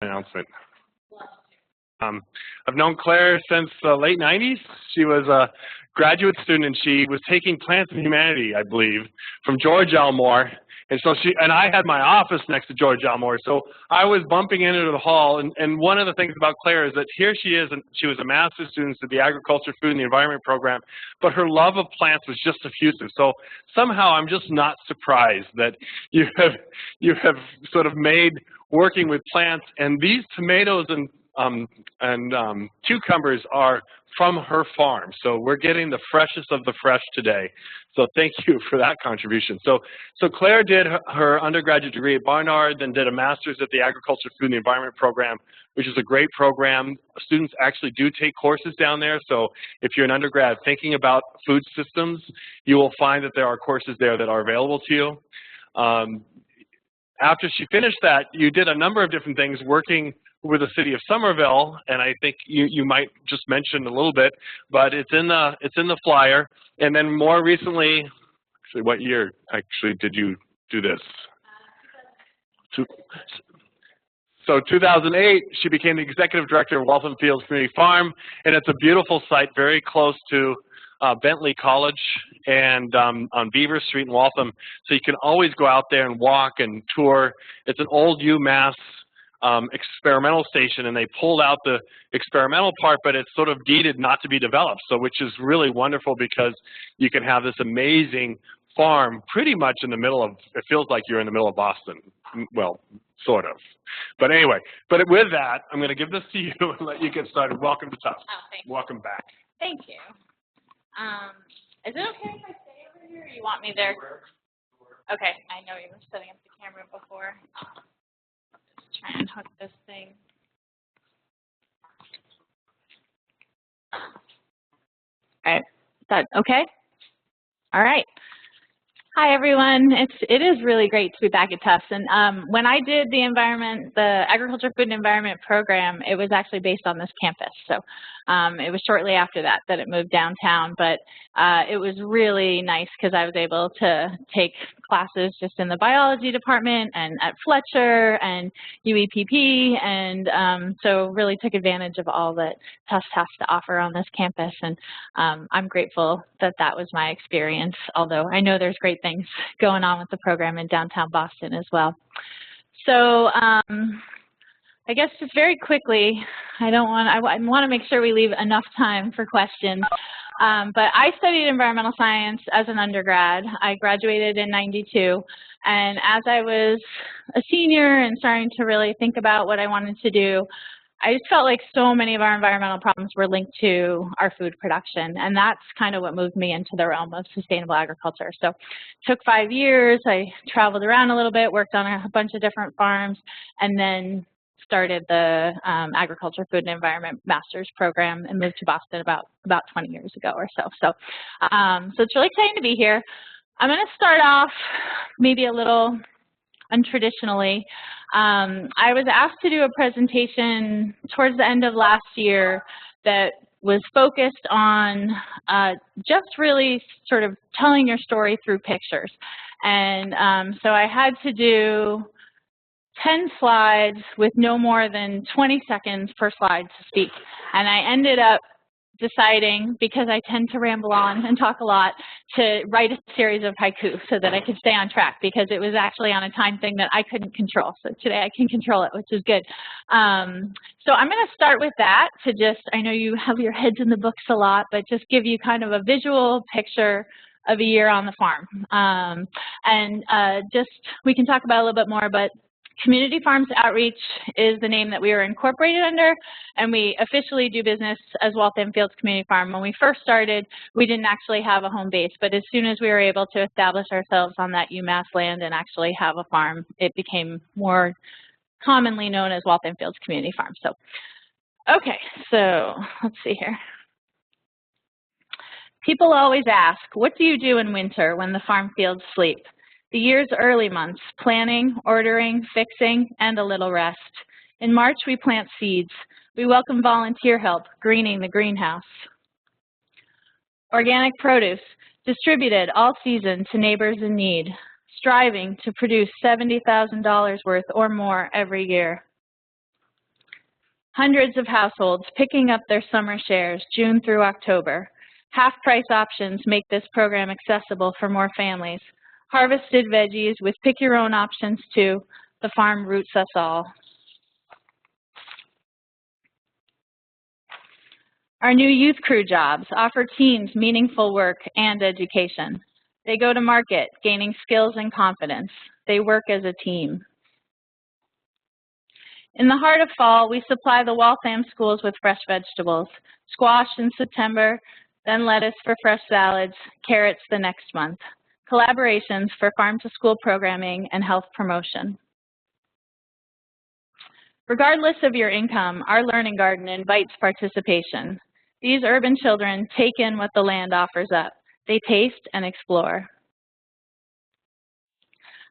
announcement. I've known Claire since the late 90s. She was a graduate student, and she was taking Plants and Humanity, I believe, from George Elmore. And so I had my office next to George Elmore, so I was bumping into the hall. And one of the things about Claire is that here she is, and she was a master's student at the Agriculture, Food, and the Environment program, but her love of plants was just effusive. So somehow I'm just not surprised that you have sort of made working with plants, and these tomatoes and cucumbers are from her farm. So we're getting the freshest of the fresh today. So thank you for that contribution. So Claire did her undergraduate degree at Barnard, then did a master's at the Agriculture, Food, and the Environment program, which is a great program. Students actually do take courses down there. So if you're an undergrad thinking about food systems, you will find that there are courses there that are available to you. After she finished that, you did a number of different things working with the city of Somerville, and I think you might just mention a little bit, but it's in the flyer. And then more recently, actually, what year actually did you do this? So 2008, she became the executive director of Waltham Fields Community Farm, and it's a beautiful site very close to Bentley College and on Beaver Street in Waltham. So you can always go out there and walk and tour. It's an old UMass experimental station, and they pulled out the experimental part, but it's sort of deeded not to be developed, so which is really wonderful because you can have this amazing farm pretty much in the middle of, it feels like you're in the middle of Boston. Well, sort of. But anyway, but with that, I'm going to give this to you and let you get started. Welcome to Tufts. Oh, thanks. Welcome back. Thank you. Is it okay if I stay over here, or you want me there? Okay, I know you were setting up the camera before. Try and hook this thing. All right, is that okay? All right. Hi everyone. It is really great to be back at Tufts. And when I did the Agriculture, Food, and Environment program, it was actually based on this campus. So it was shortly after that it moved downtown. But it was really nice because I was able to take classes just in the biology department and at Fletcher and UEPP, and so really took advantage of all that Tufts has to offer on this campus. And I'm grateful that that was my experience, although I know there's great things going on with the program in downtown Boston as well. So I guess just very quickly, I want to make sure we leave enough time for questions. But I studied environmental science as an undergrad. I graduated in '92, and as I was a senior and starting to really think about what I wanted to do, I just felt like so many of our environmental problems were linked to our food production, and that's kind of what moved me into the realm of sustainable agriculture. So it took 5 years. I traveled around a little bit, worked on a bunch of different farms, and then started the Agriculture, Food, and Environment Master's program and moved to Boston about 20 years ago or so. So it's really exciting to be here. I'm going to start off maybe a little untraditionally. I was asked to do a presentation towards the end of last year that was focused on just really sort of telling your story through pictures. And so I had to do 10 slides with no more than 20 seconds per slide to speak. And I ended up deciding, because I tend to ramble on and talk a lot, to write a series of haiku so that I could stay on track, because it was actually on a time thing that I couldn't control. So today I can control it, which is good. So I'm going to start with that to just, I know you have your heads in the books a lot, but just give you kind of a visual picture of a year on the farm. We can talk about it a little bit more, but Community Farms Outreach is the name that we were incorporated under, and we officially do business as Waltham Fields Community Farm. When we first started, we didn't actually have a home base, but as soon as we were able to establish ourselves on that UMass land and actually have a farm, it became more commonly known as Waltham Fields Community Farm. So, okay, so let's see here. People always ask, what do you do in winter when the farm fields sleep? The year's early months, planning, ordering, fixing, and a little rest. In March, we plant seeds. We welcome volunteer help, greening the greenhouse. Organic produce, distributed all season to neighbors in need, striving to produce $70,000 worth or more every year. Hundreds of households picking up their summer shares June through October. Half-price options make this program accessible for more families. Harvested veggies with pick-your-own options too. The farm roots us all. Our new youth crew jobs offer teens meaningful work and education. They go to market, gaining skills and confidence. They work as a team. In the heart of fall, we supply the Waltham schools with fresh vegetables. Squash in September, then lettuce for fresh salads, carrots the next month. Collaborations for farm-to-school programming and health promotion. Regardless of your income, our Learning Garden invites participation. These urban children take in what the land offers up. They taste and explore.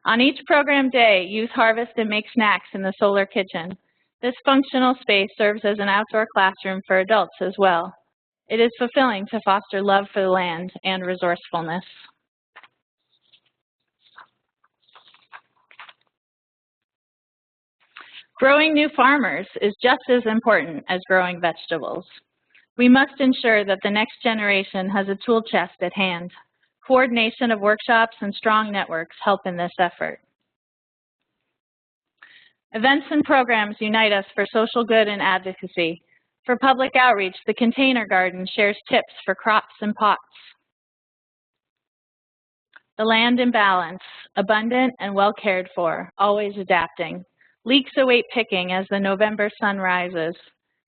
On each program day, youth harvest and make snacks in the solar kitchen. This functional space serves as an outdoor classroom for adults as well. It is fulfilling to foster love for the land and resourcefulness. Growing new farmers is just as important as growing vegetables. We must ensure that the next generation has a tool chest at hand. Coordination of workshops and strong networks help in this effort. Events and programs unite us for social good and advocacy. For public outreach, the Container Garden shares tips for crops and pots. The land in balance, abundant and well cared for, always adapting. Leeks await picking as the November sun rises.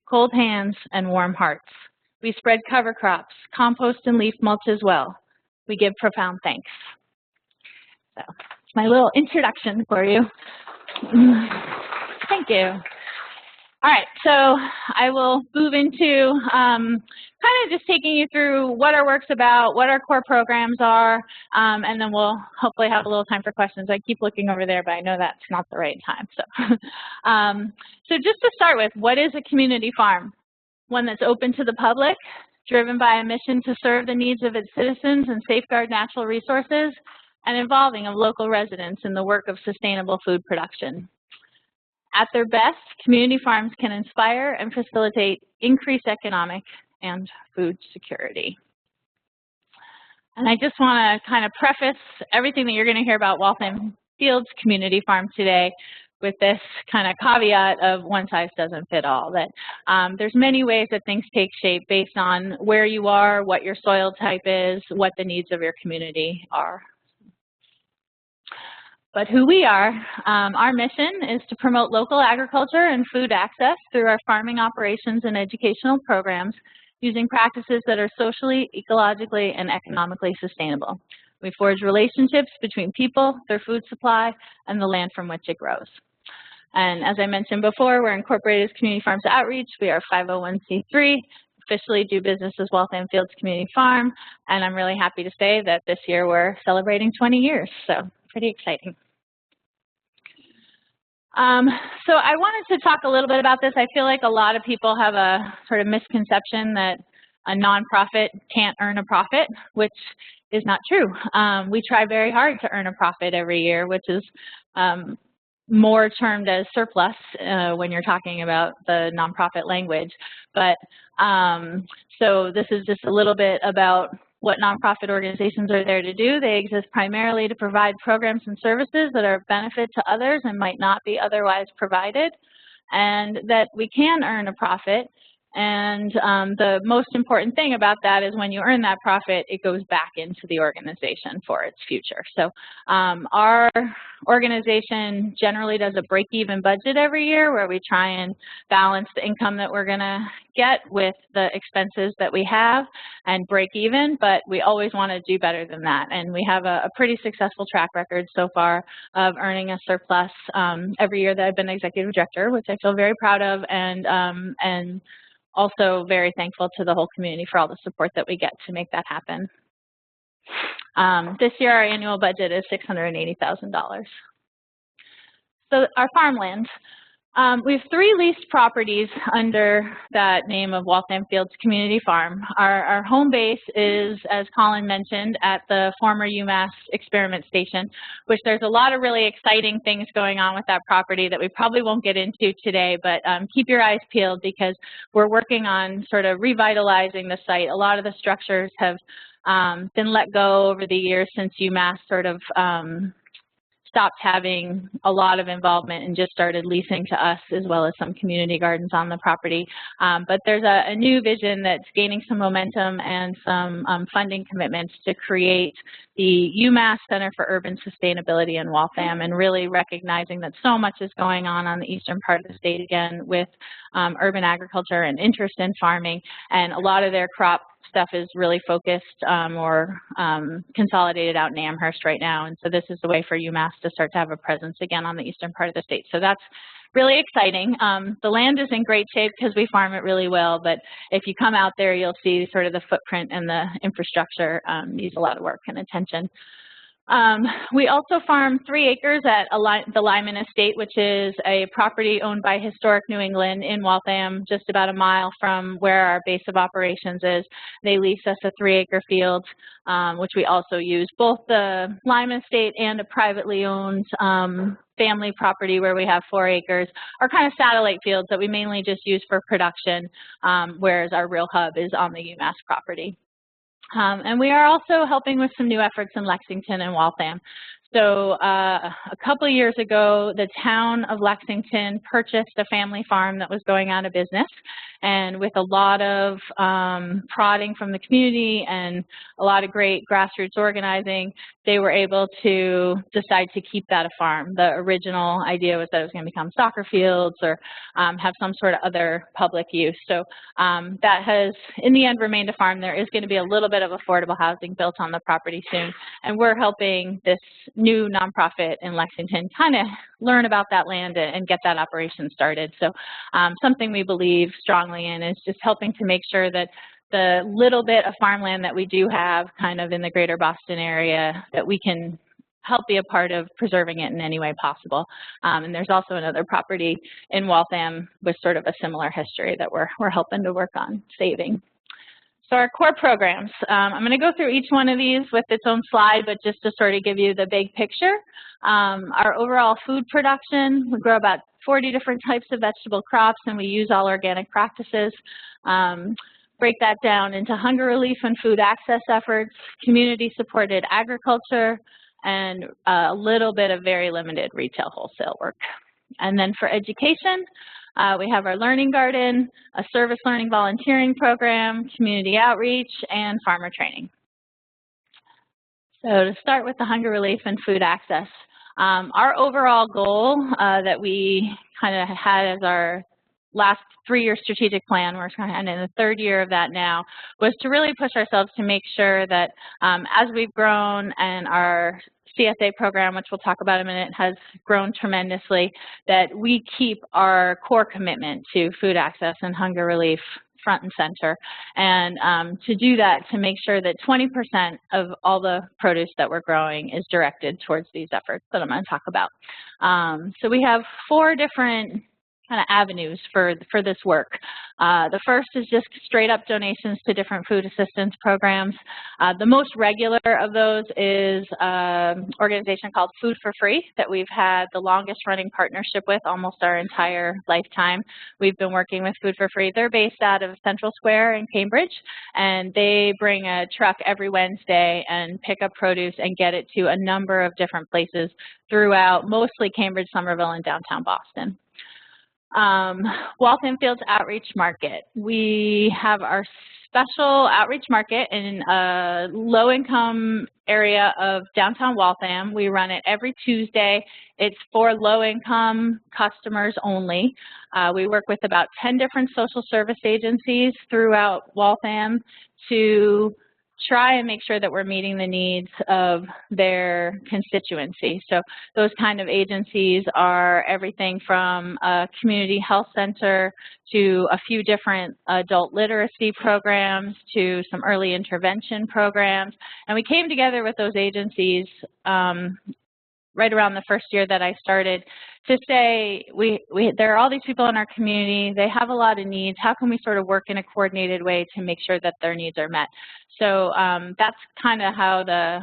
Cold hands and warm hearts. We spread cover crops, compost and leaf mulch as well. We give profound thanks. So, it's my little introduction for you. Thank you. All right, so I will move into kind of just taking you through what our work's about, what our core programs are, and then we'll hopefully have a little time for questions. I keep looking over there, but I know that's not the right time. So just to start with, what is a community farm? One that's open to the public, driven by a mission to serve the needs of its citizens and safeguard natural resources, and involving of local residents in the work of sustainable food production. At their best, community farms can inspire and facilitate increased economic and food security. And I just want to kind of preface everything that you're going to hear about Waltham Fields Community Farm today with this kind of caveat of one size doesn't fit all, that there's many ways that things take shape based on where you are, what your soil type is, what the needs of your community are. But who we are, our mission is to promote local agriculture and food access through our farming operations and educational programs using practices that are socially, ecologically, and economically sustainable. We forge relationships between people, their food supply, and the land from which it grows. And as I mentioned before, we're incorporated as Community Farms Outreach. We are 501c3, officially do business as Waltham Fields Community Farm, and I'm really happy to say that this year we're celebrating 20 years, so pretty exciting. So I wanted to talk a little bit about this. I feel like a lot of people have a sort of misconception that a nonprofit can't earn a profit, which is not true. We try very hard to earn a profit every year, which is more termed as surplus when you're talking about the nonprofit language. But so this is just a little bit about what nonprofit organizations are there to do. They exist primarily to provide programs and services that are of benefit to others and might not be otherwise provided, and that we can earn a profit. And the most important thing about that is when you earn that profit, it goes back into the organization for its future. So our organization generally does a break-even budget every year where we try and balance the income that we're going to get with the expenses that we have and break even, but we always want to do better than that. And we have a pretty successful track record so far of earning a surplus every year that I've been executive director, which I feel very proud of, and also very thankful to the whole community for all the support that we get to make that happen. This year, our annual budget is $680,000. So our farmland. We have 3 leased properties under that name of Waltham Fields Community Farm. Our home base is, as Colin mentioned, at the former UMass experiment station, which there's a lot of really exciting things going on with that property that we probably won't get into today, but keep your eyes peeled because we're working on sort of revitalizing the site. A lot of the structures have been let go over the years since UMass sort of stopped having a lot of involvement and just started leasing to us as well as some community gardens on the property. But there's a new vision that's gaining some momentum and some funding commitments to create the UMass Center for Urban Sustainability in Waltham, and really recognizing that so much is going on the eastern part of the state again with urban agriculture and interest in farming, and a lot of their crop stuff is really focused or consolidated out in Amherst right now, and so this is the way for UMass to start to have a presence again on the eastern part of the state. So that's really exciting. The land is in great shape because we farm it really well, but if you come out there, you'll see sort of the footprint and the infrastructure needs a lot of work and attention. We also farm 3 acres at the Lyman Estate, which is a property owned by Historic New England in Waltham, just about a mile from where our base of operations is. They lease us a 3-acre field, which we also use. Both the Lyman Estate and a privately owned family property where we have 4 acres are kind of satellite fields that we mainly just use for production, whereas our real hub is on the UMass property. And we are also helping with some new efforts in Lexington and Waltham. So a couple of years ago, the town of Lexington purchased a family farm that was going out of business. And with a lot of prodding from the community and a lot of great grassroots organizing, they were able to decide to keep that a farm. The original idea was that it was going to become soccer fields or have some sort of other public use. So that has, in the end, remained a farm. There is going to be a little bit of affordable housing built on the property soon. And we're helping this new nonprofit in Lexington kind of learn about that land and get that operation started. So something we believe strongly in is just helping to make sure that the little bit of farmland that we do have kind of in the greater Boston area, that we can help be a part of preserving it in any way possible. And there's also another property in Waltham with sort of a similar history that we're helping to work on saving. So our core programs, I'm going to go through each one of these with its own slide, but just to sort of give you the big picture. Our overall food production, we grow about 40 different types of vegetable crops, and we use all organic practices. Break that down into hunger relief and food access efforts, community-supported agriculture, and a little bit of very limited retail wholesale work. And then for education, we have our learning garden, a service learning volunteering program, community outreach, and farmer training. So to start with the hunger relief and food access, our overall goal that we kind of had as our last 3-year strategic plan, we're kind of in the 3rd year of that now, was to really push ourselves to make sure that as we've grown and our CSA program, which we'll talk about in a minute, has grown tremendously, that we keep our core commitment to food access and hunger relief front and center. And to do that, to make sure that 20% of all the produce that we're growing is directed towards these efforts that I'm going to talk about. So we have 4 different kind of avenues for this work. The first is just straight up donations to different food assistance programs. The most regular of those is an organization called Food for Free that we've had the longest running partnership with almost our entire lifetime. We've been working with Food for Free. They're based out of Central Square in Cambridge, and they bring a truck every Wednesday and pick up produce and get it to a number of different places throughout mostly Cambridge, Somerville, and downtown Boston. Waltham Fields Outreach Market. We have our special outreach market in a low-income area of downtown Waltham. We run it every Tuesday. It's for low-income customers only. We work with about 10 different social service agencies throughout Waltham to try and make sure that we're meeting the needs of their constituency. So those kind of agencies are everything from a community health center to a few different adult literacy programs to some early intervention programs. And we came together with those agencies right around the first year that I started, to say there are all these people in our community, they have a lot of needs, how can we sort of work in a coordinated way to make sure that their needs are met? So that's kind of how the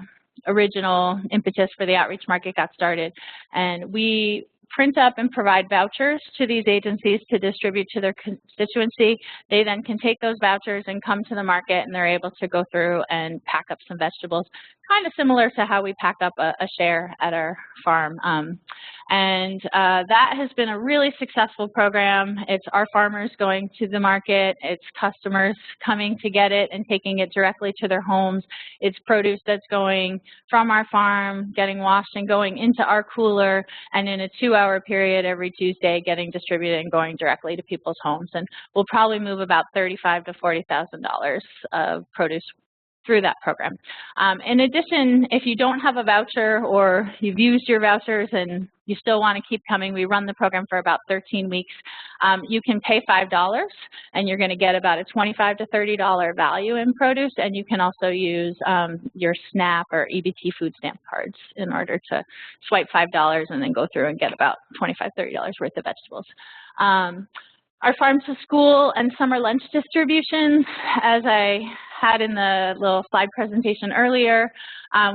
original impetus for the outreach market got started. And we print up and provide vouchers to these agencies to distribute to their constituency. They then can take those vouchers and come to the market, and they're able to go through and pack up some vegetables, kind of similar to how we pack up a share at our farm. That has been a really successful program. It's our farmers going to the market. It's customers coming to get it and taking it directly to their homes. It's produce that's going from our farm, getting washed and going into our cooler, and in a 2-hour period every Tuesday getting distributed and going directly to people's homes. And we'll probably move about $35,000 to $40,000 of produce through that program. In addition, if you don't have a voucher or you've used your vouchers and you still want to keep coming, we run the program for about 13 weeks. You can pay $5 and you're going to get about a $25 to $30 value in produce, and you can also use your SNAP or EBT food stamp cards in order to swipe $5 and then go through and get about $25, $30 worth of vegetables. Our farm to school and summer lunch distributions, as I had in the little slide presentation earlier,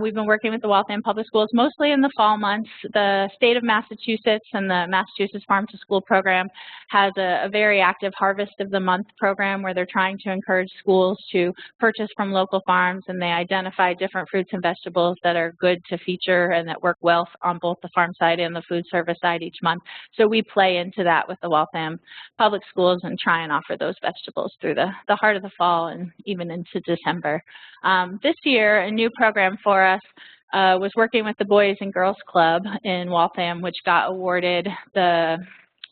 we've been working with the Waltham Public Schools mostly in the fall months. The state of Massachusetts and the Massachusetts Farm to School program has a very active Harvest of the Month program where they're trying to encourage schools to purchase from local farms, and they identify different fruits and vegetables that are good to feature and that work well on both the farm side and the food service side each month. So we play into that with the Waltham Public Schools and try and offer those vegetables through the heart of the fall and even into December. This year, a new program for us was working with the Boys and Girls Club in Waltham, which got awarded the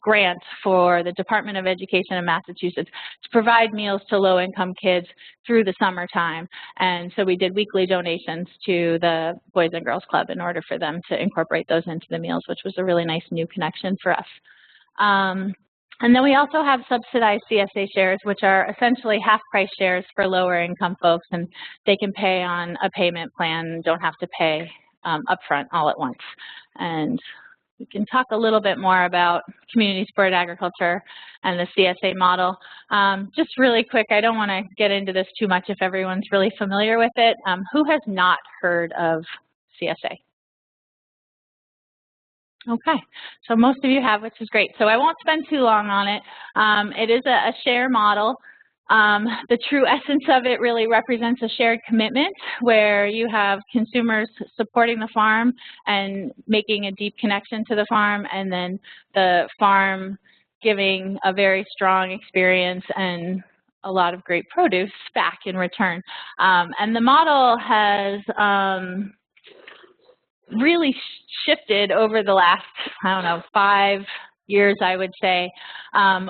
grant for the Department of Education in Massachusetts to provide meals to low-income kids through the summertime. And so we did weekly donations to the Boys and Girls Club in order for them to incorporate those into the meals, which was a really nice new connection for us. And then we also have subsidized CSA shares, which are essentially half-price shares for lower-income folks, and they can pay on a payment plan and don't have to pay upfront all at once. And we can talk a little bit more about community-supported agriculture and the CSA model. Just really quick, I don't want to get into this too much if everyone's really familiar with it. Who has not heard of CSA? Okay, so most of you have, which is great. So I won't spend too long on it. It is a share model. The true essence of it really represents a shared commitment where you have consumers supporting the farm and making a deep connection to the farm, and then the farm giving a very strong experience and a lot of great produce back in return. And the model has really shifted over the last, 5 years, I would say,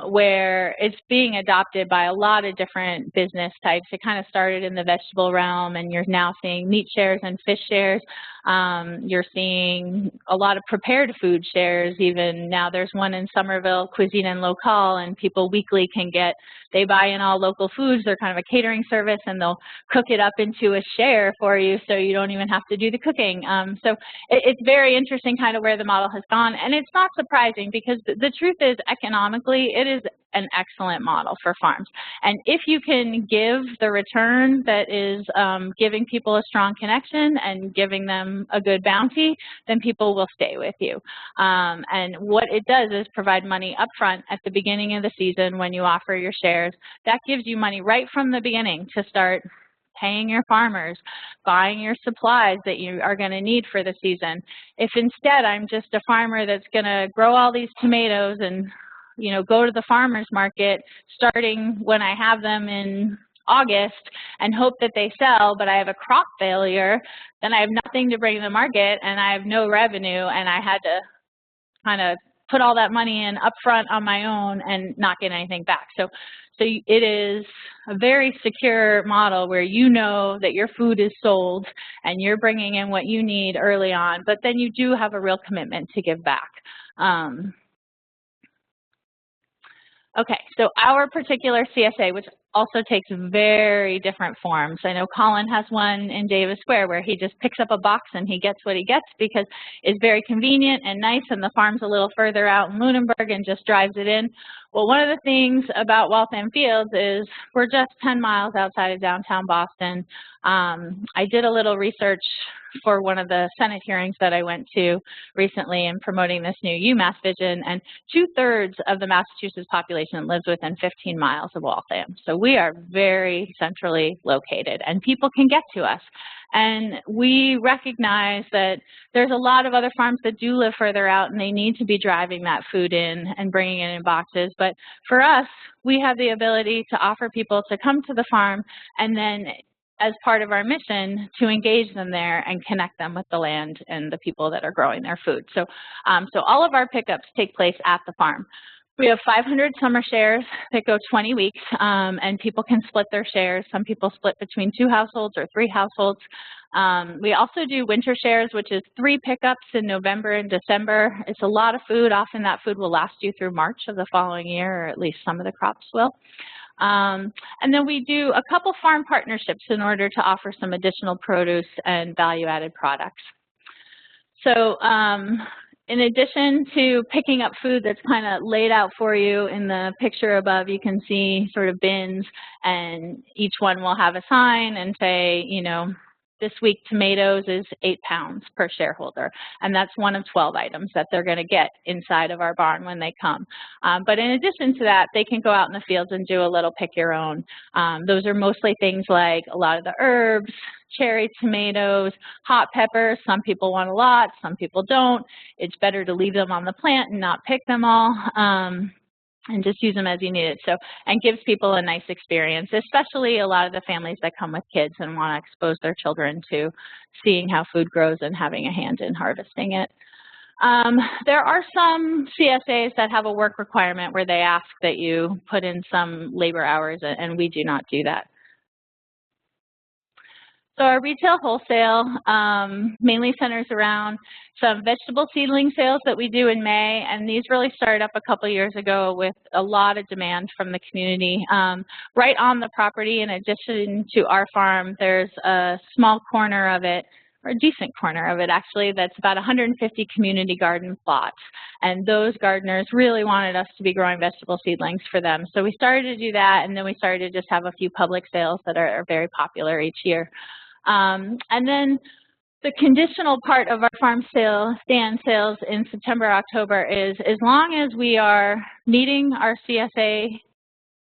where it's being adopted by a lot of different business types. It kind of started in the vegetable realm, and you're now seeing meat shares and fish shares. You're seeing a lot of prepared food shares. Even now there's one in Somerville, Cuisine and Local, and people weekly can get, they buy in all local foods. They're kind of a catering service, and they'll cook it up into a share for you so you don't even have to do the cooking. So it's very interesting kind of where the model has gone, and it's not surprising because the truth is economically it is an excellent model for farms. And if you can give the return that is giving people a strong connection and giving them a good bounty, then people will stay with you. And what it does is provide money up front at the beginning of the season when you offer your shares. That gives you money right from the beginning to start paying your farmers, buying your supplies that you are going to need for the season. If instead I'm just a farmer that's going to grow all these tomatoes and go to the farmer's market starting when I have them in August and hope that they sell, but I have a crop failure, then I have nothing to bring to the market and I have no revenue, and I had to kind of put all that money in upfront on my own and not get anything back. So it is a very secure model where you know that your food is sold and you're bringing in what you need early on, but then you do have a real commitment to give back. Okay, so our particular CSA, which also takes very different forms. I know Colin has one in Davis Square where he just picks up a box and he gets what he gets because it's very convenient and nice, and the farm's a little further out in Lunenburg and just drives it in. Well, one of the things about Waltham Fields is we're just 10 miles outside of downtown Boston. I did a little research for one of the Senate hearings that I went to recently in promoting this new UMass vision, and 2/3 of the Massachusetts population lives within 15 miles of Waltham. So we are very centrally located, and people can get to us. And we recognize that there's a lot of other farms that do live further out, and they need to be driving that food in and bringing it in boxes. But for us, we have the ability to offer people to come to the farm and then, as part of our mission, to engage them there and connect them with the land and the people that are growing their food. So, all of our pickups take place at the farm. We have 500 summer shares that go 20 weeks, and people can split their shares. Some people split between 2 households or 3 households. We also do winter shares, which is 3 pickups in November and December. It's a lot of food. Often that food will last you through March of the following year, or at least some of the crops will. And then we do a couple farm partnerships in order to offer some additional produce and value-added products. So in addition to picking up food that's kind of laid out for you in the picture above, you can see sort of bins, and each one will have a sign and say, you know, this week tomatoes is 8 pounds per shareholder, and that's one of 12 items that they're going to get inside of our barn when they come. But in addition to that, they can go out in the fields and do a little pick your own. Those are mostly things like a lot of the herbs, cherry tomatoes, hot peppers. Some people want a lot, some people don't. It's better to leave them on the plant and not pick them all. And just use them as you need it. So, and gives people a nice experience, especially a lot of the families that come with kids and want to expose their children to seeing how food grows and having a hand in harvesting it. There are some CSAs that have a work requirement where they ask that you put in some labor hours, and we do not do that. So our retail wholesale mainly centers around some vegetable seedling sales that we do in May, and these really started up a couple years ago with a lot of demand from the community. Right on the property, in addition to our farm, there's a small corner of it, or a decent corner of it actually, that's about 150 community garden plots. And those gardeners really wanted us to be growing vegetable seedlings for them. So we started to do that, and then we started to just have a few public sales that are very popular each year. And then the conditional part of our farm stand sales in September, October is, as long as we are meeting our CSA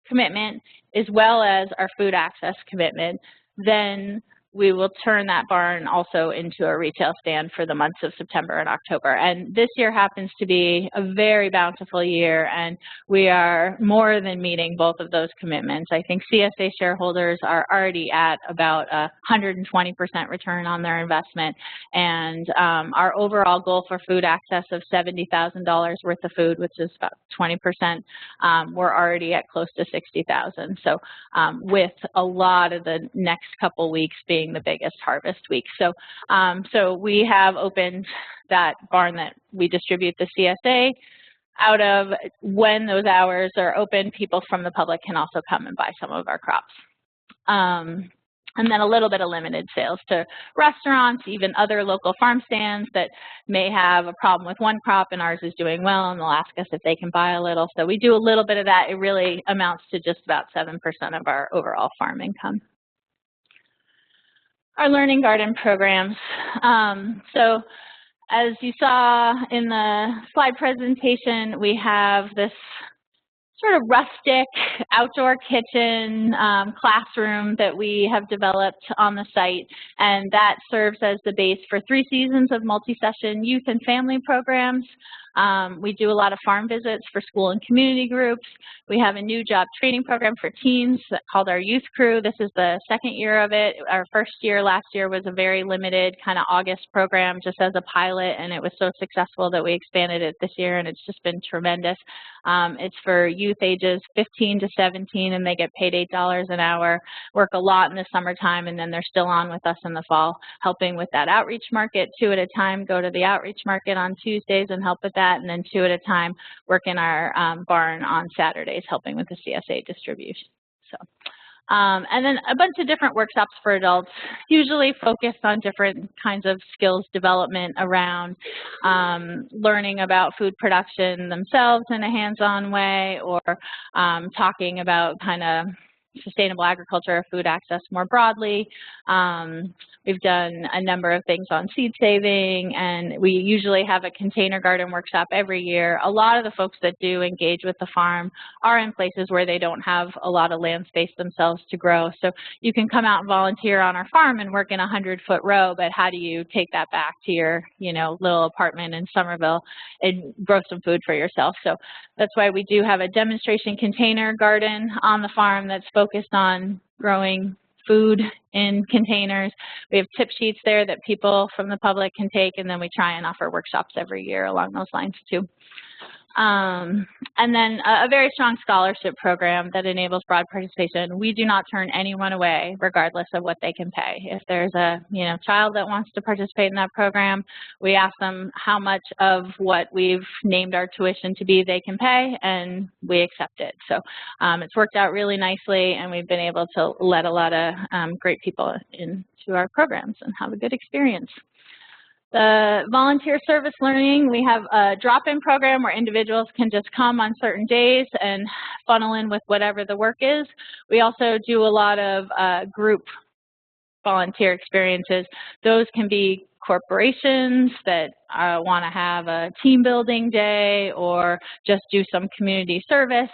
commitment as well as our food access commitment, then we will turn that barn also into a retail stand for the months of September and October. And this year happens to be a very bountiful year, and we are more than meeting both of those commitments. I think CSA shareholders are already at about 120% return on their investment, and our overall goal for food access of $70,000 worth of food, which is about 20%, we're already at close to $60,000. So with a lot of the next couple weeks being the biggest harvest week. So, so we have opened that barn that we distribute the CSA out of. When those hours are open, people from the public can also come and buy some of our crops. And then a little bit of limited sales to restaurants, even other local farm stands that may have a problem with one crop and ours is doing well, and they'll ask us if they can buy a little. So we do a little bit of that. It really amounts to just about 7% of our overall farm income. Our learning garden programs. So as you saw in the slide presentation, we have this sort of rustic outdoor kitchen classroom that we have developed on the site, and that serves as the base for 3 seasons of multi-session youth and family programs. We do a lot of farm visits for school and community groups. We have a new job training program for teens called our Youth Crew. This is the 2nd year of it. Our first year last year was a very limited kind of August program just as a pilot, and it was so successful that we expanded it this year, and it's just been tremendous. It's for youth ages 15 to 17, and they get paid $8 an hour, work a lot in the summertime, and then they're still on with us in the fall, helping with that outreach market 2 at a time, go to the outreach market on Tuesdays and help with that, and then 2 at a time work in our barn on Saturdays, helping with the CSA distribution. So And then a bunch of different workshops for adults, usually focused on different kinds of skills development around learning about food production themselves in a hands-on way, or talking about kind of sustainable agriculture or food access more broadly. We've done a number of things on seed saving, and we usually have a container garden workshop every year. A lot of the folks that do engage with the farm are in places where they don't have a lot of land space themselves to grow. So you can come out and volunteer on our farm and work in a 100-foot row, but how do you take that back to your, little apartment in Somerville and grow some food for yourself? So that's why we do have a demonstration container garden on the farm that's focused on growing food in containers. We have tip sheets there that people from the public can take, and then we try and offer workshops every year along those lines too. And then a very strong scholarship program that enables broad participation. We do not turn anyone away regardless of what they can pay. If there's a child that wants to participate in that program, we ask them how much of what we've named our tuition to be they can pay, and we accept it. So it's worked out really nicely, and we've been able to let a lot of great people into our programs and have a good experience. The volunteer service learning, we have a drop-in program where individuals can just come on certain days and funnel in with whatever the work is. We also do a lot of group volunteer experiences. Those can be corporations that want to have a team building day or just do some community service.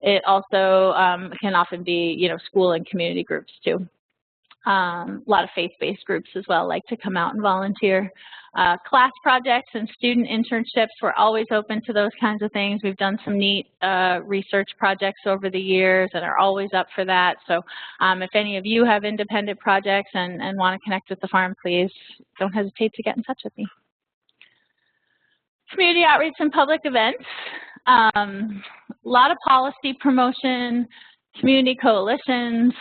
It also can often be, school and community groups too. A lot of faith-based groups as well like to come out and volunteer. Class projects and student internships, we're always open to those kinds of things. We've done some neat research projects over the years and are always up for that. So if any of you have independent projects and want to connect with the farm, please don't hesitate to get in touch with me. Community outreach and public events. A lot of policy promotion, community coalitions,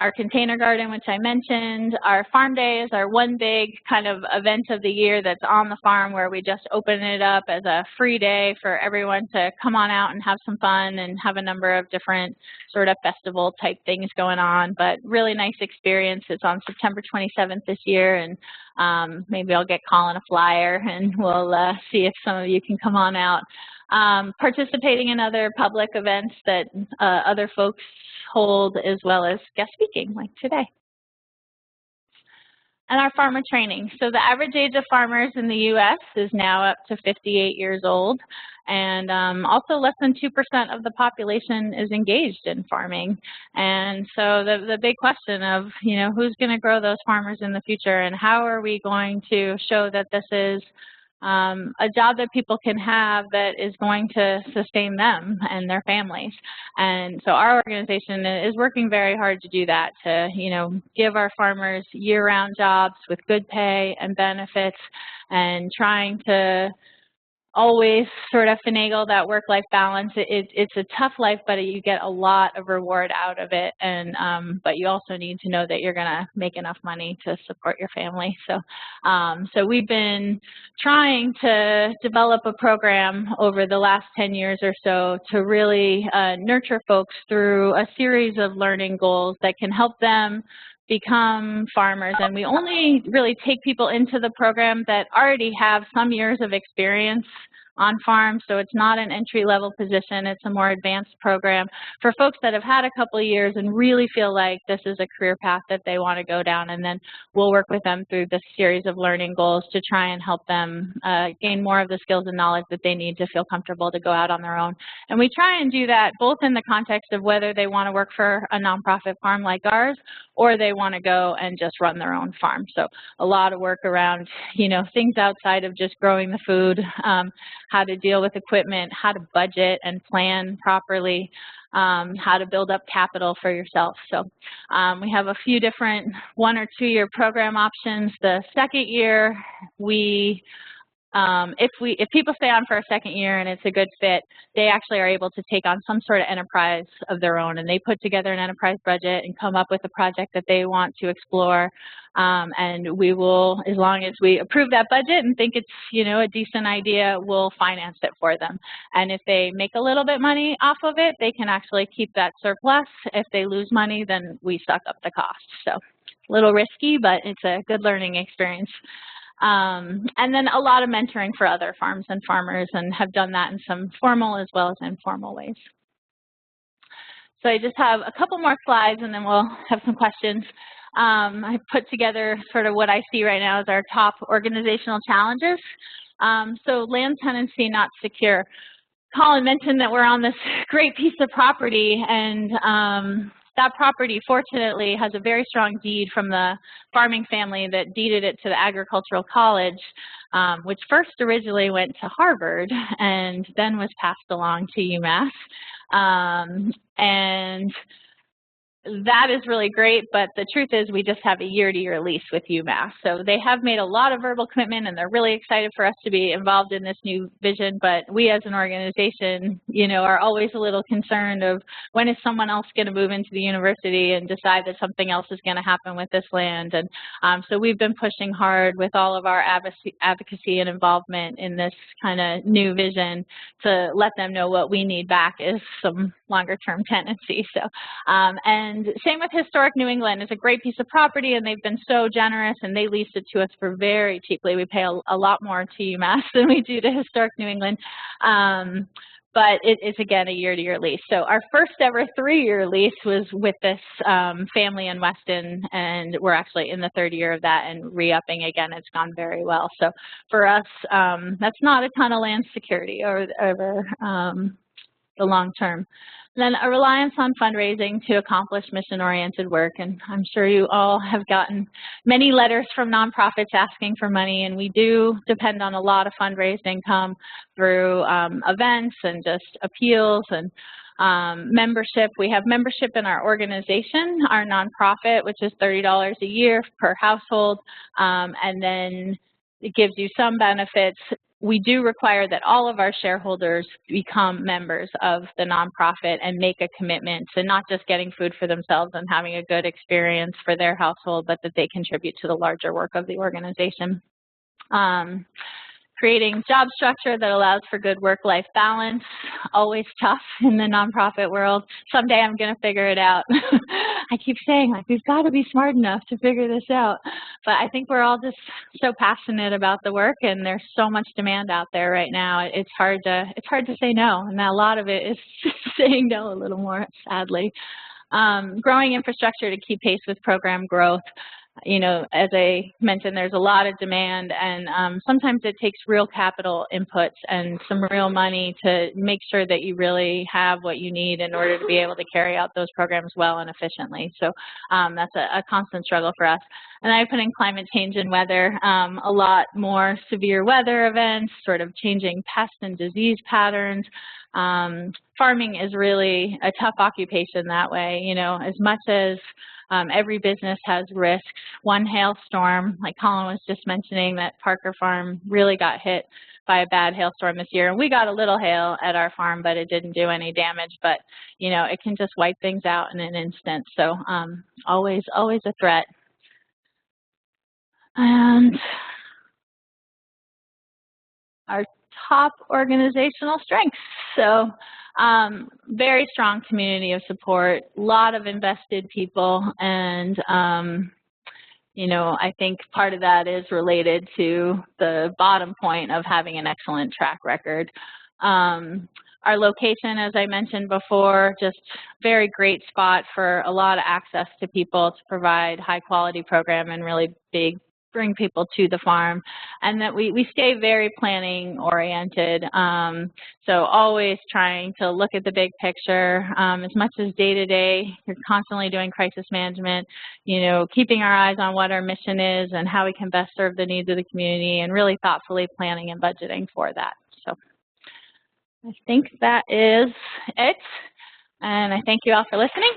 our container garden, which I mentioned. Our farm day is our one big kind of event of the year that's on the farm where we just open it up as a free day for everyone to come on out and have some fun and have a number of different sort of festival type things going on. But really nice experience. It's on September 27th this year, and maybe I'll get Colin a flyer and we'll see if some of you can come on out. Participating in other public events that other folks hold, as well as guest speaking like today. And our farmer training. So the average age of farmers in the U.S. is now up to 58 years old, and also less than 2% of the population is engaged in farming. And so the big question of, who's going to grow those farmers in the future, and how are we going to show that this is a job that people can have that is going to sustain them and their families. And so our organization is working very hard to do that, to give our farmers year-round jobs with good pay and benefits, and trying to always sort of finagle that work-life balance. It's a tough life, but you get a lot of reward out of it. And but you also need to know that you're going to make enough money to support your family. So, so we've been trying to develop a program over the last 10 years or so to really nurture folks through a series of learning goals that can help them become farmers. And we only really take people into the program that already have some years of experience on farms, so it's not an entry-level position. It's a more advanced program for folks that have had a couple of years and really feel like this is a career path that they want to go down, and then we'll work with them through this series of learning goals to try and help them gain more of the skills and knowledge that they need to feel comfortable to go out on their own. And we try and do that both in the context of whether they want to work for a nonprofit farm like ours, or they want to go and just run their own farm. So a lot of work around, things outside of just growing the food, how to deal with equipment, how to budget and plan properly, how to build up capital for yourself. So we have a few different 1- or 2-year program options. The second year, we if people stay on for a second year and it's a good fit, they actually are able to take on some sort of enterprise of their own, and they put together an enterprise budget and come up with a project that they want to explore. And we will, as long as we approve that budget and think it's, a decent idea, we'll finance it for them. And if they make a little bit money off of it, they can actually keep that surplus. If they lose money, then we suck up the cost. So a little risky, but it's a good learning experience. And then a lot of mentoring for other farms and farmers, and have done that in some formal as well as informal ways. So I just have a couple more slides and then we'll have some questions. I put together sort of what I see right now as our top organizational challenges. So land tenancy not secure. Colin mentioned that we're on this great piece of property, and that property, fortunately, has a very strong deed from the farming family that deeded it to the agricultural college, which first originally went to Harvard and then was passed along to UMass. And that is really great, but the truth is we just have a year-to-year lease with UMass. So they have made a lot of verbal commitment, and they're really excited for us to be involved in this new vision, but we as an organization, are always a little concerned of when is someone else going to move into the university and decide that something else is going to happen with this land. And so we've been pushing hard with all of our advocacy and involvement in this kind of new vision to let them know what we need back is some longer-term tenancy. So, and same with Historic New England. It's a great piece of property, and they've been so generous, and they leased it to us for very cheaply. We pay a lot more to UMass than we do to Historic New England. But it is, again, a year-to-year lease. So our first ever 3-year lease was with this family in Weston, and we're actually in the 3rd year of that and re-upping again. It's gone very well. So for us, that's not a ton of land security over the long term. And then a reliance on fundraising to accomplish mission-oriented work. And I'm sure you all have gotten many letters from nonprofits asking for money, and we do depend on a lot of fundraised income through events and just appeals and membership. We have membership in our organization, our nonprofit, which is $30 a year per household, and then it gives you some benefits. We do require that all of our shareholders become members of the nonprofit and make a commitment to not just getting food for themselves and having a good experience for their household, but that they contribute to the larger work of the organization. Creating job structure that allows for good work-life balance, always tough in the nonprofit world. Someday I'm going to figure it out. I keep saying, like, we've got to be smart enough to figure this out. But I think we're all just so passionate about the work, and there's so much demand out there right now. It's hard to say no, and a lot of it is saying no a little more, sadly. Growing infrastructure to keep pace with program growth. As I mentioned, there's a lot of demand, and sometimes it takes real capital inputs and some real money to make sure that you really have what you need in order to be able to carry out those programs well and efficiently. So that's a constant struggle for us. And I put in climate change and weather, a lot more severe weather events, sort of changing pest and disease patterns. Farming is really a tough occupation that way. As much as every business has risks. One hailstorm, like Colin was just mentioning, that Parker Farm really got hit by a bad hailstorm this year. And we got a little hail at our farm, but it didn't do any damage. But, it can just wipe things out in an instant. So always a threat. And our top organizational strengths. So very strong community of support, a lot of invested people, and I think part of that is related to the bottom point of having an excellent track record. Our location, as I mentioned before, just very great spot for a lot of access to people to provide high quality program and really bring people to the farm, and that we stay very planning oriented. So always trying to look at the big picture. As much as day to day, you're constantly doing crisis management, keeping our eyes on what our mission is and how we can best serve the needs of the community, and really thoughtfully planning and budgeting for that. So I think that is it, and I thank you all for listening.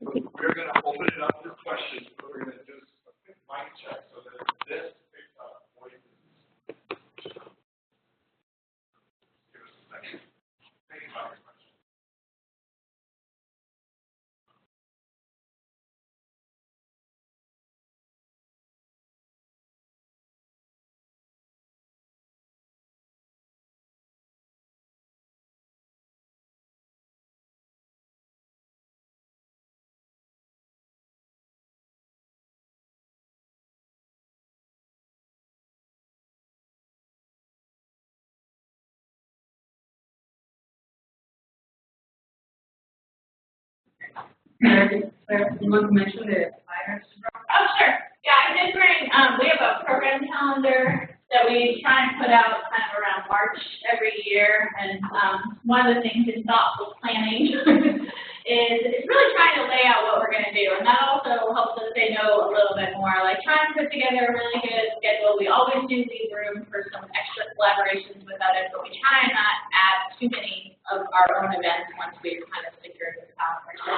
We're going to open it up for questions. we're going to do a quick mic check so that this picks up voices. Give us a second. Think about your question. You want to mention the flyers? Oh, sure. Yeah, I did bring, we have a program calendar that we try and put out kind of around March every year. And one of the things in thoughtful planning is it's really trying to lay out what we're going to do. And that also helps us say no a little bit more. Like trying to put together a really good schedule. We always do leave room for some extra collaborations with others, but we try and not add too many of our own events once we've kind of secured the calendar. So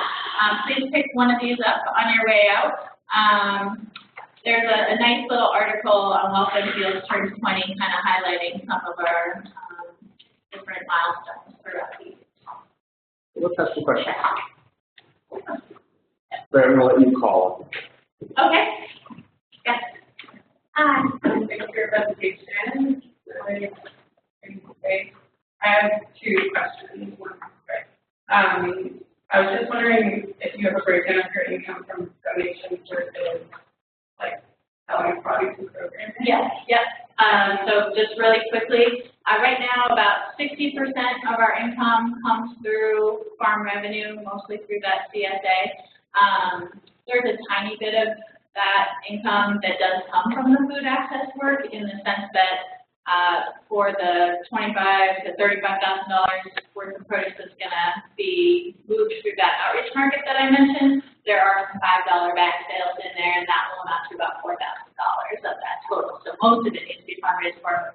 please pick one of these up on your way out. There's a nice little article on Waltham Fields Turns 20 kind of highlighting some of our different milestones throughout the year. Let's ask a question. But I'm going to let you call. Okay. Yes. Hi. Thanks for your presentation. I have two questions. I was just wondering if you have a breakdown of your income from donations versus like selling products and programs. Yes. Yes. So just really quickly, right now about 60% of our income comes through farm revenue, mostly through that CSA. There's a tiny bit of that income that does come from the food access work in the sense that for the $25,000 to $35,000 worth of produce that's going to be moved through that outreach market that I mentioned, there are some $5 bag sales in there, and that will amount to about $4,000 of that total. So most of it needs to be fundraised for.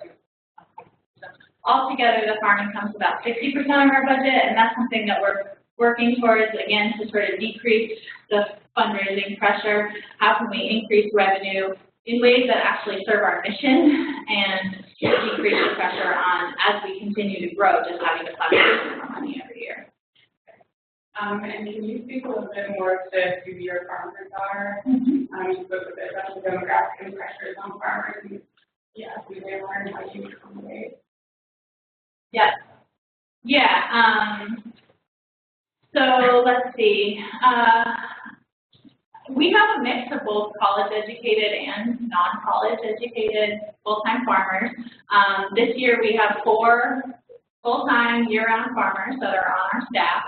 So altogether, the farm income is about 60% of our budget, and that's something that we're working towards, again, to sort of decrease the fundraising pressure. How can we increase revenue in ways that actually serve our mission and decrease the pressure on, as we continue to grow, just having to fundraise more money every year. And can you speak a little bit more to who your farmers are? You spoke a bit about the demographic and pressures on farmers. And, who they are and how you accommodate. Yeah. Yeah. So let's see. We have a mix of both college-educated and non-college educated full-time farmers. This year we have 4 full-time year-round farmers that are on our staff.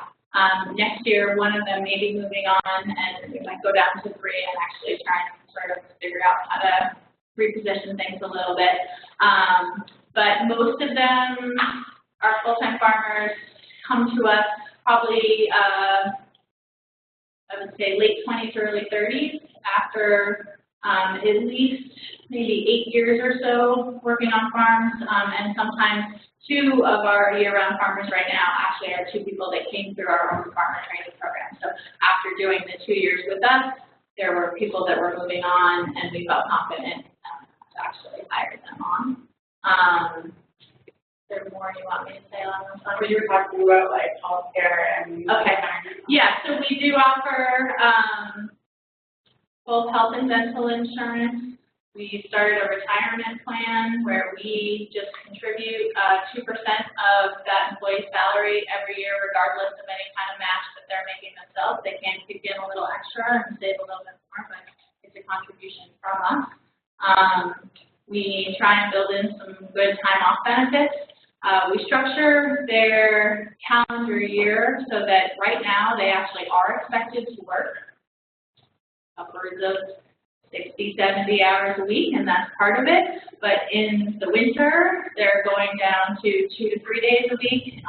Next year, one of them may be moving on, and we might go down to 3 and actually try and sort of figure out how to reposition things a little bit. But most of them, our full-time farmers, come to us probably, I would say, late 20s, early 30s, after at least maybe 8 years or so working on farms, and sometimes 2 of our year-round farmers right now actually are 2 people that came through our own farmer training program. So after doing the 2 years with us, there were people that were moving on, and we felt confident to actually hire them on. Is there more you want me to say on this one? But you were talking about like healthcare and Yeah, so we do offer both health and dental insurance. We started a retirement plan where we just contribute 2% of that employee's salary every year, regardless of any kind of match that they're making themselves. They can kick in a little extra and save a little bit more, but it's a contribution from us. We try and build in some good time off benefits. We structure their calendar year so that right now they actually are expected to work upwards of 60, 70 hours a week, and that's part of it. But in the winter, they're going down to 2 to 3 days a week. In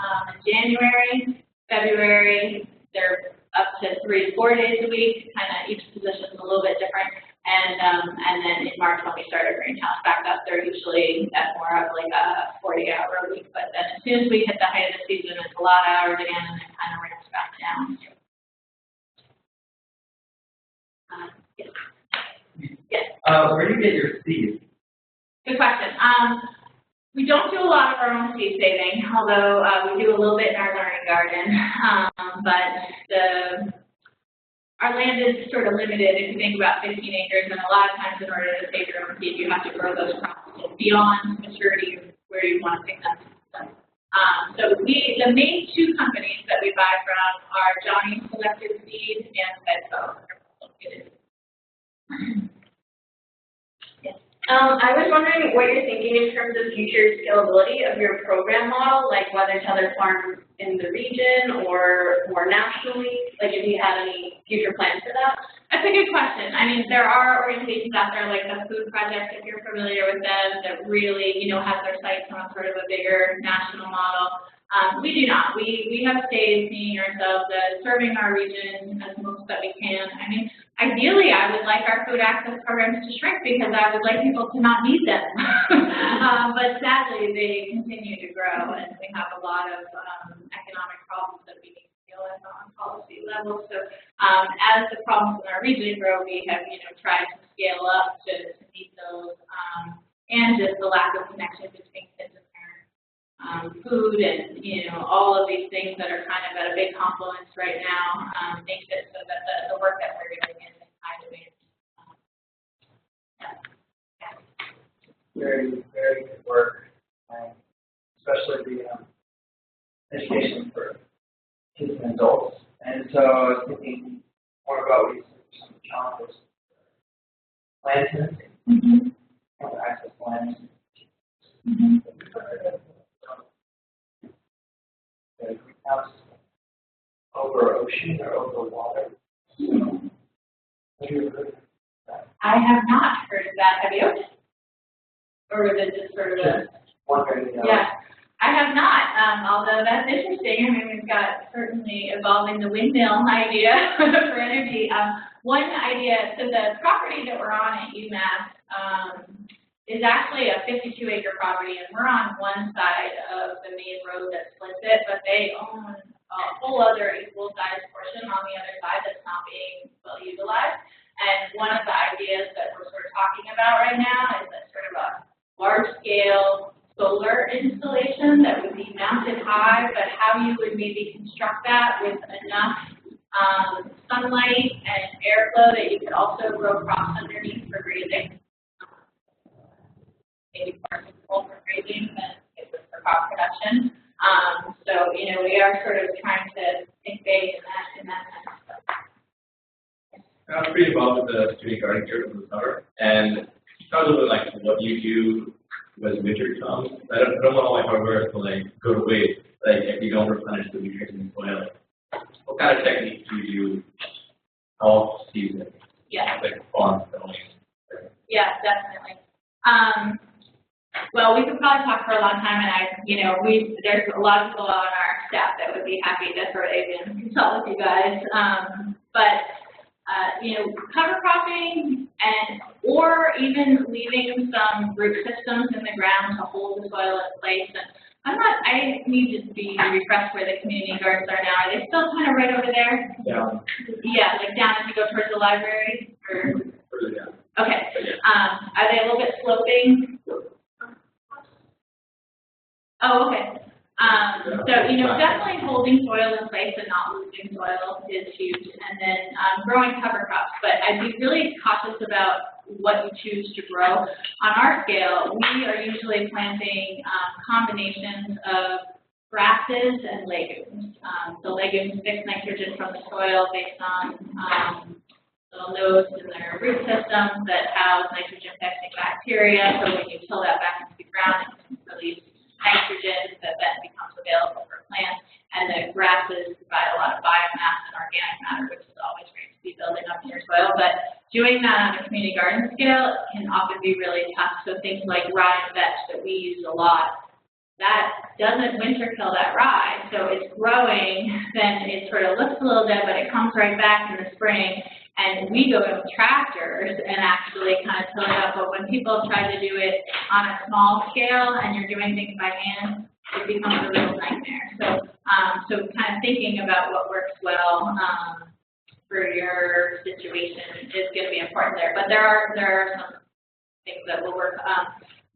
January, February, they're up to 3 to 4 days a week. Kind of each position is a little bit different. And then in March, when we start our greenhouse back up, they're usually at more of like a 40-hour a week. But then as soon as we hit the height of the season, it's a lot of hours again, and then kind of ramps back down. Yes. Where do you get your seeds? Good question. We don't do a lot of our own seed saving, although we do a little bit in our learning garden. But our land is sort of limited. If you think about 15 acres, and a lot of times in order to save your own seed, you have to grow those crops beyond maturity where you want to pick them. So the main two companies that we buy from are Johnny's Selected Seed and Bedco. I was wondering what you're thinking in terms of future scalability of your program model, like whether to other farms in the region or more nationally, like if you had any future plans for that? That's a good question. I mean, there are organizations out there like the Food Project, if you're familiar with them, that really, have their sights on sort of a bigger national model. We do not. We have stayed seeing ourselves as serving our region as most that we can. I mean, ideally, I would like our food access programs to shrink because I would like people to not need them. But sadly, they continue to grow, and we have a lot of economic problems that we need to deal with on policy level. So as the problems in our region grow, we have, tried to scale up to meet those, and just the lack of connection between kids and food and, all of these things that are kind of at a big confluence right now makes it so that the work that we're doing is in high demand. Very, very good work, especially the education for kids and adults. And so I was thinking more about some of the challenges. Land tenancy, access to land. The greenhouse over ocean or over water. Have you heard of that? I have not heard of that. Have you? Or was it just sort of a... Wondering, Yeah, I have not, although that's interesting. I mean, we've got certainly evolving the windmill idea for energy. One idea, so the property that we're on at UMass is actually a 52-acre property, and we're on one side of the main road that splits it, but they own a whole other equal-sized portion on the other side that's not being well utilized. And one of the ideas that we're sort of talking about right now is that sort of a large-scale solar installation that would be mounted high, but how you would maybe construct that with enough sunlight and airflow that you could also grow crops underneath for grazing. Maybe more suitable for grazing than it was for crop production. So, we are sort of trying to think big in that sense. I was pretty involved with the community garden here over the summer, and talk a little bit like what you do when winter comes. I don't want all my hardware to go to waste. Like if you don't replenish the nutrients in the soil, what kind of techniques do you do all season? Yeah. Like farm going. Yeah, definitely. Well, we could probably talk for a long time, and there's a lot of people on our staff that would be happy to sort of even consult with you guys. Cover cropping or even leaving some root systems in the ground to hold the soil in place. And I need to be refreshed where the community gardens are now. Are they still kind of right over there? Yeah. Yeah, like down as you go towards the library? Or? Further down. Okay. Are they a little bit sloping? Oh, okay. So, definitely holding soil in place and not losing soil is huge. And then growing cover crops. But I'd be really cautious about what you choose to grow. On our scale, we are usually planting combinations of grasses and legumes. The legumes fix nitrogen from the soil based on little nodes in their root systems that house nitrogen-fixing bacteria. So when you till that back into the ground, it releases nitrogen that then becomes available for plants. And the grasses provide a lot of biomass and organic matter, which is always great to be building up in your soil. But doing that on a community garden scale can often be really tough. So things like rye and vetch that we use a lot, that doesn't winter kill that rye. So it's growing, then it sort of looks a little dead, but it comes right back in the spring. And we go with tractors and actually kind of till it up. But when people try to do it on a small scale and you're doing things by hand, it becomes a real nightmare. So kind of thinking about what works well for your situation is going to be important there. But there are some things that will work.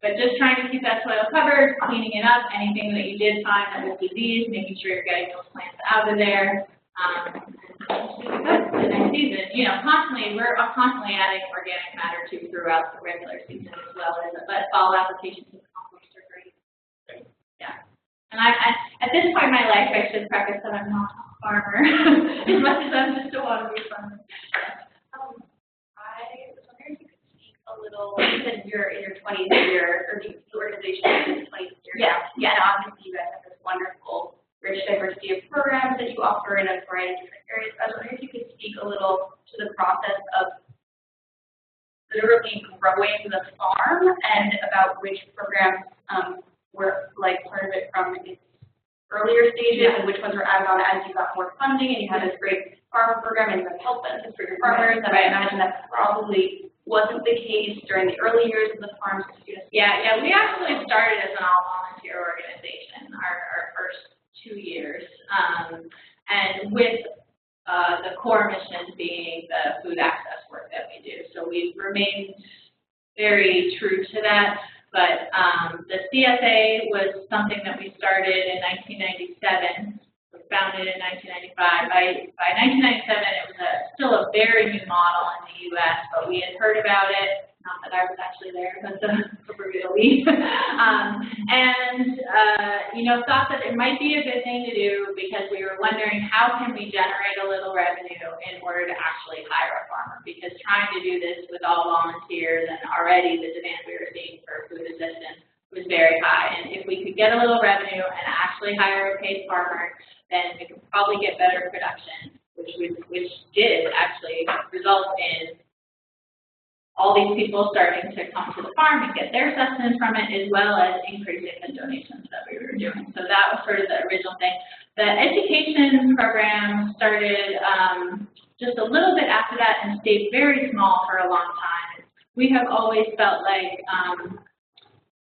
But just trying to keep that soil covered, cleaning it up, anything that you did find that was diseased, making sure you're getting those plants out of there. The next season, you know, we're constantly adding organic matter too throughout the regular season as well. But fall applications of compost are great. Yeah. And at this point in my life, I should preface that I'm not a farmer as much as I'm just a wannabe farmer. I was wondering if you could speak a little. You said you're in your 20th year, or the organization is in its 20th year. Yeah. Yeah. And obviously, you guys have this wonderful, rich diversity of programs that you offer in a variety of different areas. I was wondering if you could speak a little to the process of literally growing the farm and about which programs were like part of it from its earlier stages and which ones were added on as you got more funding and you had this great farmer program and you have health benefits for your farmers. And I imagine that probably wasn't the case during the early years of the farm. Yeah, we actually started as an all-volunteer organization our first 2 years, and with the core mission being the food access work that we do. So we've remained very true to that. But the CSA was something that we started in 1997, was founded in 1995. By 1997, it was still a very new model in the U.S., but we had heard about it. Not that I was actually there, but we're going to leave. Thought that it might be a good thing to do because we were wondering how can we generate a little revenue in order to actually hire a farmer, because trying to do this with all volunteers and already the demand we were seeing for food assistance was very high. And if we could get a little revenue and actually hire a paid farmer, then we could probably get better production, which did actually result in all these people starting to come to the farm and get their sustenance from it, as well as increasing the donations that we were doing. So that was sort of the original thing. The education program started just a little bit after that and stayed very small for a long time. We have always felt like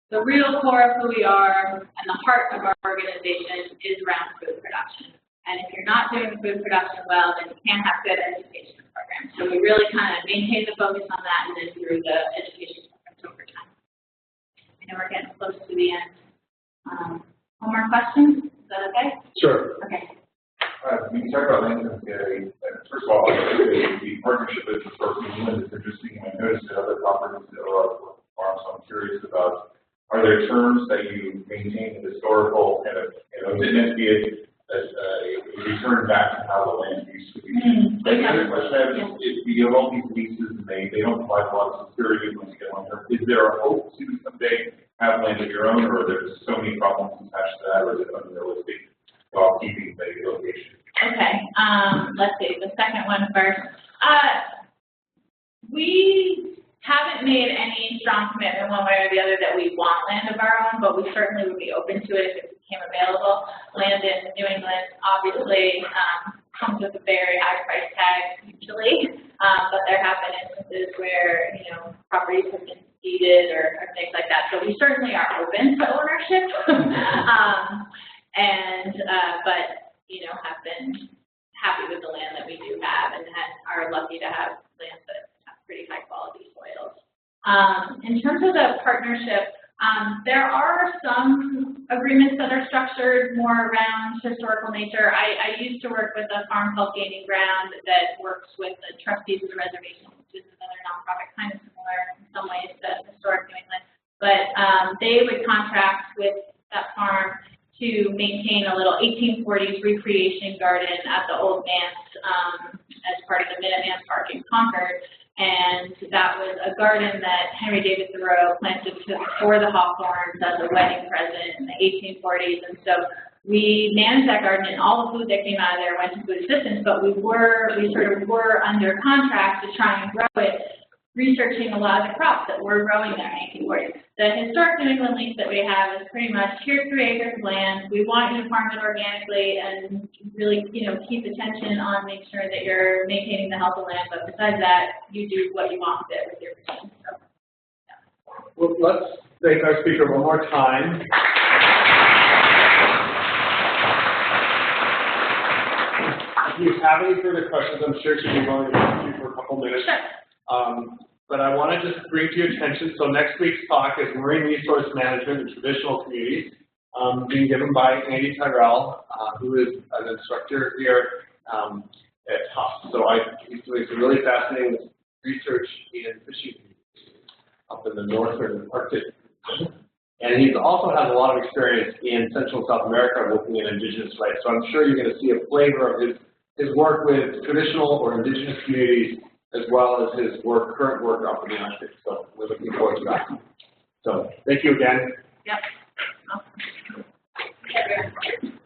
the real core of who we are and the heart of our organization is around food production. And if you're not doing food production well, then you can't have good education programs. So we really kind of maintained the focus on that and then grew the education programs over time. I know we're getting close to the end. One more question? Is that okay? Sure. Okay. When you talk about land sensitivity, first of all, the partnership with the Historic England is interesting. I noticed that other properties that are farms, so I'm curious about, are there terms that you maintain the historical kind of, didn't it be a return back to how the land used to be? The other question I have is, you have all these leases and they don't provide a lot of security once you get long term. Is there a hope to someday have land of your own, or are there so many problems attached to that, or is it unrealistic while keeping the location? Okay, let's see, the second one first. We haven't made any strong commitment one way or the other that we want land of our own, but we certainly would be open to it if it became available. Land in New England obviously comes with a very high price tag usually, but there have been instances where, properties have been ceded or things like that. So we certainly are open to ownership, but have been happy with the land that we do have and are lucky to have land that have pretty high quality soils. In terms of the partnership, there are some agreements that are structured more around historical nature. I used to work with a farm called Gaining Ground that works with the trustees of the reservation, which is another nonprofit kind of similar in some ways to Historic New England. But they would contract with that farm to maintain a little 1840s recreation garden at the Old Manse as part of the Minuteman Park in Concord. And that was a garden that Henry David Thoreau planted for the Hawthorns as a wedding present in the 1840s. And so we managed that garden, and all the food that came out of there went to food assistance, but we sort of were under contract to try and grow it, researching a lot of the crops that were growing there in 1840s. The Historic New England lease that we have is pretty much, here's 3 acres of land. We want you to farm it organically and really, keep attention on making sure that you're maintaining the health of land. But besides that, you do what you want with it with your machine. So, yeah. Well, let's thank our speaker one more time. you have any further questions, I'm sure she'll be willing to talk to you for a couple minutes. But I want to just bring to your attention, so next week's talk is Marine Resource Management in Traditional Communities, being given by Andy Tyrell, who is an instructor here at Tufts. So he's doing some really fascinating research in fishing communities up in the northern Arctic. And he also has a lot of experience in Central and South America working in indigenous rights. So I'm sure you're going to see a flavor of his work with traditional or indigenous communities, as well as his current work up in the Arctic. So we're looking forward to that. So thank you again. Yep. Awesome.